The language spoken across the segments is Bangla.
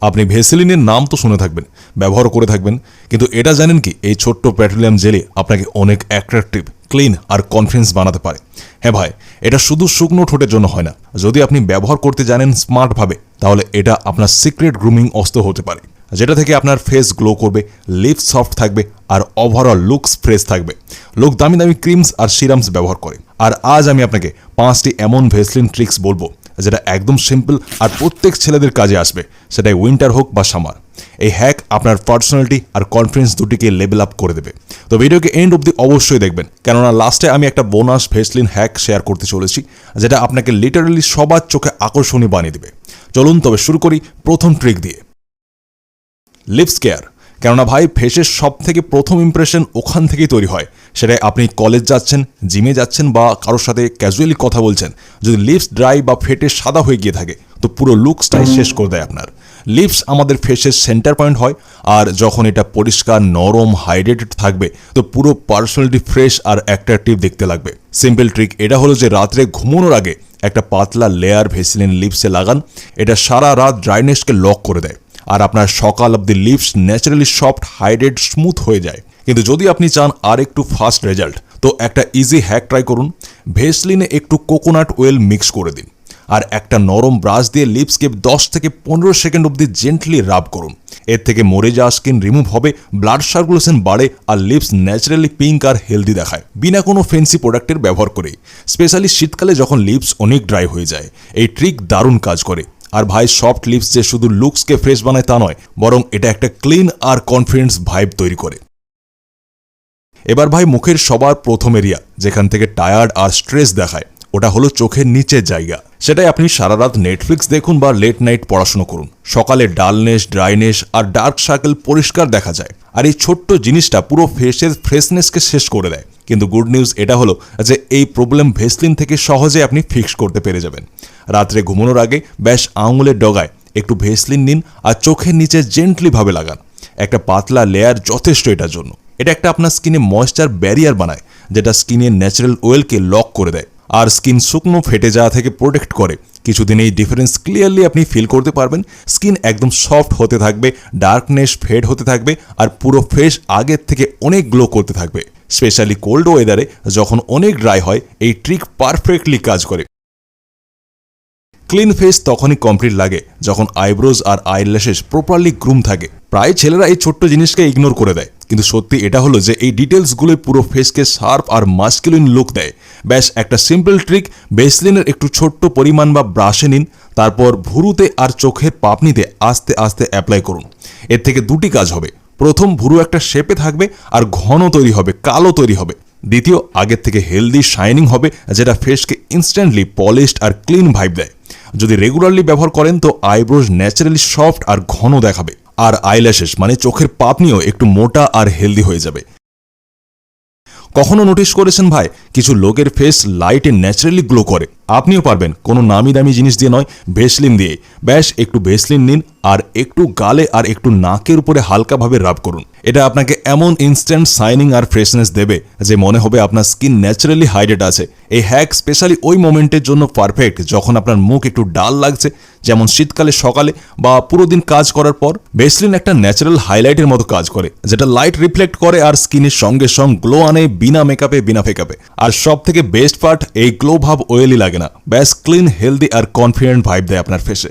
আপনি ভেসেলিনের নাম তো শুনে থাকবেন, ব্যবহার করে থাকবেন, কিন্তু এটা জানেন কি এই ছোট্ট পেট্রোলিয়াম জেলি আপনাকে অনেক অ্যাট্রাকটিভ, ক্লিন আর কনফিডেন্স বানাতে পারে। হ্যাঁ ভাই, এটা শুধু শুকনো ঠোঁটের জন্য হয় না। যদি আপনি ব্যবহার করতে জানেন স্মার্টভাবে, তাহলে এটা আপনার সিক্রেট গ্রুমিং অস্ত্র হতে পারে, যেটা থেকে আপনার ফেস গ্লো করবে, লিপ সফট থাকবে আর ওভারঅল লুকস ফ্রেশ থাকবে। লোক দামি দামি ক্রিমস আর সিরামস ব্যবহার করে, আর আজ আমি আপনাকে 5টি এমন ভেসলিন ট্রিক্স বলবো যেটা একদম সিম্পল আর প্রত্যেক ছেলেদের কাজে আসবে, সেটাই উইন্টার হোক বা সামার। এই হ্যাক আপনার পার্সোনালিটি আর কনফিডেন্স দুটিকে লেভেল আপ করে দেবে। তো ভিডিওকে এন্ড অবধি অবশ্যই দেখবেন, কেননা লাস্টে আমি একটা বোনাস ভেসলিন হ্যাক শেয়ার করতে চলেছি, যেটা আপনাকে লিটারালি সবার চোখে আকর্ষণীয় বানিয়ে দেবে। চলুন তবে শুরু করি প্রথম ট্রিক দিয়ে, লিপস কেয়ার। কেননা ভাই, ফেসের সব থেকে প্রথম ইমপ্রেশন ওখান থেকেই তৈরি হয়। সেটাই আপনি কলেজ যাচ্ছেন, জিমে যাচ্ছেন বা কারোর সাথে ক্যাজুয়ালি কথা বলছেন, যদি লিপস ড্রাই বা ফেটে সাদা হয়ে গিয়ে থাকে, তো পুরো লুকসটাই শেষ করে দেয় আপনার। লিপস আমাদের ফেসের সেন্টার পয়েন্ট হয়, আর যখন এটা পরিষ্কার, নরম, হাইড্রেটেড থাকবে, তো পুরো পার্সোনালিটি ফ্রেশ আর অ্যাট্রাকটিভ দেখতে লাগবে। সিম্পল ট্রিক এটা হলো যে রাত্রে ঘুমানোর আগে একটা পাতলা লেয়ার ভেসলিন লিপসে লাগান। এটা সারা রাত ড্রাইনেসকে লক করে দেয়, আর আপনার সকাল of the lips naturally soft, hydrate, smooth হয়ে যায়। কিন্তু যদি আপনি চান আর একটু ফাস্ট রেজাল্ট, তো একটা ইজি হ্যাক ট্রাই করুন। ভেসলিনে একটু কোকোনাট অয়েল মিক্স করে দিন, আর একটা নরম ব্রাশ দিয়ে লিপসকে 10 থেকে 15 সেকেন্ড অবধি জেন্টলি রাব করুন। এর থেকে মরে যাওয়া স্কিন রিমুভ হবে, ব্লাড সার্কুলেশন বাড়ে, আর লিপস ন্যাচারালি পিঙ্ক আর হেলদি দেখায়, বিনা কোনো ফ্যান্সি প্রোডাক্টের ব্যবহার করেই। স্পেশালি শীতকালে যখন লিপস অনেক ড্রাই হয়ে যায়, এই ট্রিক দারুণ কাজ করে। আর ভাই, সফট লিপস যে শুধু লুকসকে ফ্রেশ বানায় তা নয়, বরং এটা একটা ক্লিন আর কনফিডেন্স ভাইব তৈরি করে। এবার ভাই, মুখের সবার প্রথম এরিয়া যেখান থেকে টায়ার্ড আর স্ট্রেস দেখায়, ওটা হলো চোখের নিচের জায়গা। সেটাই আপনি সারা রাত নেটফ্লিক্স দেখুন বা লেট নাইট পড়াশোনা করুন, সকালে ডালনেস, ড্রাইনেস আর ডার্ক সার্কেল পরিষ্কার দেখা যায়। আর এই ছোট্ট জিনিসটা পুরো ফেসের ফ্রেশনেসকে শেষ করে দেয়। কিন্তু গুড নিউজ এটা হলো যে এই প্রবলেম ভেসলিন থেকে সহজে আপনি ফিক্স করতে পেরে যাবেন। রাত্রে ঘুমানোর আগে ব্যাস আঙুলের ডগায় একটু ভেসলিন নিন আর চোখের নিচে জেন্টলি ভাবে লাগান। একটা পাতলা লেয়ার যথেষ্ট এটার জন্য। এটা একটা আপনার স্কিনে ময়েশ্চার ব্যারিয়ার বানায়, যেটা স্কিনের ন্যাচারাল অয়েলকে লক করে দেয় আর স্কিন শুকনো, ফেটে যাওয়া থেকে প্রোটেক্ট করে। কিছুদিন এই ডিফারেন্স ক্লিয়ারলি আপনি ফিল করতে পারবেন। স্কিন একদম সফট হতে থাকবে, ডার্কনেস ফেড হতে থাকবে, আর পুরো ফেস আগের থেকে অনেক গ্লো করতে থাকবে। স্পেশালি কোল্ড ওয়েদারে যখন অনেক ড্রাই হয়, এই ট্রিক পারফেক্টলি কাজ করে। ক্লিন ফেস তখনই কমপ্লিট লাগে যখন আইব্রোজ আর আইল্যাশেস প্রপারলি গ্রুম থাকে। প্রায় ছেলেরা এই ছোট্ট জিনিসকে ইগনোর করে দেয়, কিন্তু সত্যি এটা হলো যে এই ডিটেলসগুলো পুরো ফেসকে শার্প আর মাস্কুলিন লুক দেয়। ব্যাস একটা সিম্পল ট্রিক, ভেসলিনের একটু ছোট্ট পরিমাণ বা ব্রাশে নিন, তারপর ভুরুতে আর চোখের পাপনিতে আস্তে আস্তে অ্যাপ্লাই করুন। এর থেকে দুটি কাজ হবে। প্রথম, ভুরু একটা শেপে থাকবে আর ঘন তৈরি হবে, কালো তৈরি হবে। দ্বিতীয়, আগের থেকে হেলদি, শাইনিং হবে, যেটা ফেসকে ইনস্ট্যান্টলি পলিশড আর ক্লিন ভাইব দেয়। যদি রেগুলারলি ব্যবহার করেন, তো আইব্রোজ ন্যাচারালি সফট আর ঘন দেখাবে, আর আইল্যাশেস মানে চোখের পাপনিও একটু মোটা আর হেলদি হয়ে যাবে। কখনো নোটিস করেছেন ভাই, কিছু লোকের ফেস লাইটে ন্যাচারালি গ্লো করে? আপনিও পারবেন, কোনো নামি দামি জিনিস দিয়ে নয়, ভেসলিন দিয়ে। ব্যাস একটু ভেসলিন নিন আর একটু গালে আর একটু নাকের উপরে হালকাভাবে রাব করুন। এটা আপনাকে এমন ইনস্ট্যান্ট শাইনিং আর ফ্রেশনেস দেবে যে মনে হবে আপনার স্কিন ন্যাচারালি হাইড্রেট আছে। এই হ্যাক স্পেশালি ওই মোমেন্টের জন্য পারফেক্ট যখন আপনার মুখ একটু ডাল লাগছে, যেমন শীতকালে সকালে বা পুরো দিন কাজ করার পর। ভেসলিন একটা ন্যাচারাল হাইলাইটের মতো কাজ করে, যেটা লাইট রিফ্লেক্ট করে আর স্কিনের সঙ্গে সঙ্গে গ্লো আনে, বিনা মেকআপে, বিনা ফেকআপে। আর সব থেকে বেস্ট পার্ট, এই গ্লো ভাব অয়েলি লাগে না, ব্যাস clean, healthy are confident vibe দেয় আপনার ফেসে।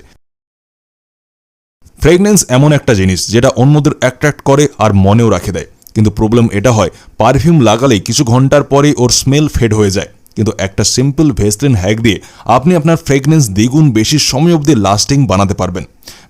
ফ্রেগনেন্স এমন একটা জিনিস যেটা অন্যদের অ্যাট্রাক্ট করে আর মনেও রাখে দেয়। কিন্তু প্রবলেম এটা হয়, পারফিউম লাগালেই কিছু ঘন্টার পরেই ওর স্মেল ফেড হয়ে যায়। কিন্তু একটা সিম্পল ভেসলিন হ্যাক দিয়ে আপনি আপনার ফ্রেগনেন্স দ্বিগুণ বেশি সময় অবধি লাস্টিং বানাতে পারবেন।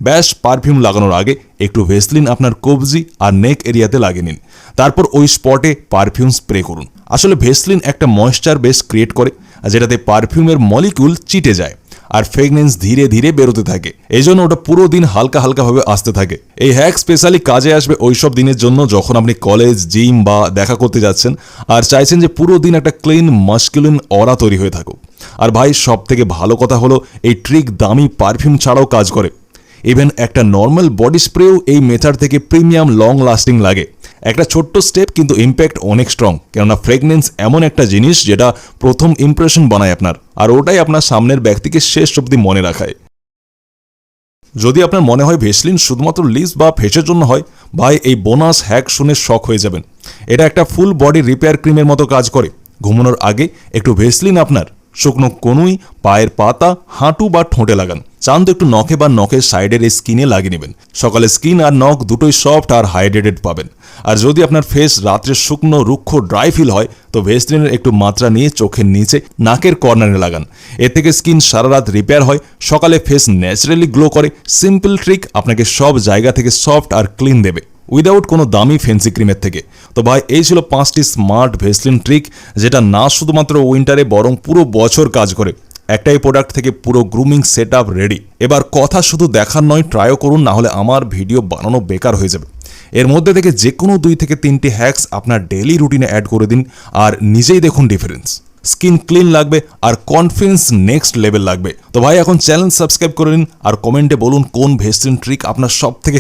ব্যাস পারফিউম লাগানোর আগে একটু ভেসলিন আপনার কবজি আর নেক এরিয়াতে লাগিয়ে নিন, তারপর ওই স্পটে পারফিউম স্প্রে করুন। আসলে ভেসলিন একটা ময়েশ্চার বেস ক্রিয়েট করে, যেটাতে পারফিউমের মলিকিউল চিটে যায় আর ফ্রেগনেন্স ধীরে ধীরে বেরোতে থাকে। এই জন্য ওটা পুরো দিন হালকা হালকাভাবে আসতে থাকে। এই হ্যাক স্পেশালি কাজে আসবে ওইসব দিনের জন্য যখন আপনি কলেজ, জিম বা দেখা করতে যাচ্ছেন আর চাইছেন যে পুরো দিন একটা ক্লিন, মাস্কুলিন অরা তৈরি হয়ে থাকুক। আর ভাই, সব থেকে ভালো কথা হলো এই ট্রিক দামি পারফিউম ছাড়াও কাজ করে। ইভেন একটা নর্মাল বডি স্প্রেও এই মেথড থেকে প্রিমিয়াম, লং লাস্টিং লাগে। একটা ছোট্ট স্টেপ, কিন্তু ইম্প্যাক্ট অনেক স্ট্রং। কেননা ফ্রেগনেন্স এমন একটা জিনিস যেটা প্রথম ইমপ্রেশন বানায় আপনার, আর ওটাই আপনার সামনের ব্যক্তিকে শেষ অবধি মনে রাখায়। যদি আপনার মনে হয় ভেসলিন শুধুমাত্র লিপস বা ফেসের জন্য হয়, ভাই এই বোনাস হ্যাক শুনে শক হয়ে যাবেন। এটা একটা ফুল বডি রিপেয়ার ক্রিমের মতো কাজ করে। ঘুমানোর আগে একটু ভেসলিন আপনার শুকনো কনুই, পায়ের পাতা, হাঁটু বা ঠোঁটে লাগান। চান তো একটু নখে বা নখের সাইডের এই স্কিনে লাগিয়ে নেবেন। সকালে স্কিন আর নখ দুটোই সফট আর হাইড্রেটেড পাবেন। আর যদি আপনার ফেস রাত্রে শুকনো রুক্ষ ড্রাই ফিল হয়, তো ভেসলিনের একটু মাত্রা নিয়ে চোখের নিচে নাকের কর্নারে লাগান। এর থেকে স্কিন সারা রাত রিপেয়ার হয়, সকালে ফেস ন্যাচারালি গ্লো করে। সিম্পল ট্রিক আপনাকে সব জায়গা থেকে সফট আর ক্লিন দেবে, উইদাউট কোনো দামি ফেন্সি ক্রিমের থেকে। তো ভাই এই ছিল 5টি স্মার্ট ভেসলিন ট্রিক, যেটা না শুধুমাত্র উইন্টারে বরং পুরো বছর কাজ করে। একটাই প্রোডাক্ট থেকে পুরো গ্রুমিং সেট আপ রেডি। এবার কথা শুধু দেখার নয়, ট্রাইও করুন, না হলে আমার ভিডিও বানানো বেকার হয়ে যাবে। এর মধ্যে থেকে যে কোনো 2 থেকে 3টি হ্যাকস আপনার ডেইলি রুটিনে অ্যাড করে দিন, আর নিজেই দেখুন ডিফারেন্স। স্কিন ক্লিন লাগবে আর কনফিডেন্স নেক্সট লেভেল লাগবে। তো ভাই এখন চ্যানেল সাবস্ক্রাইব করে নিন আর কমেন্টে বলুন কোন ভেসলিন ট্রিক আপনার সব থেকে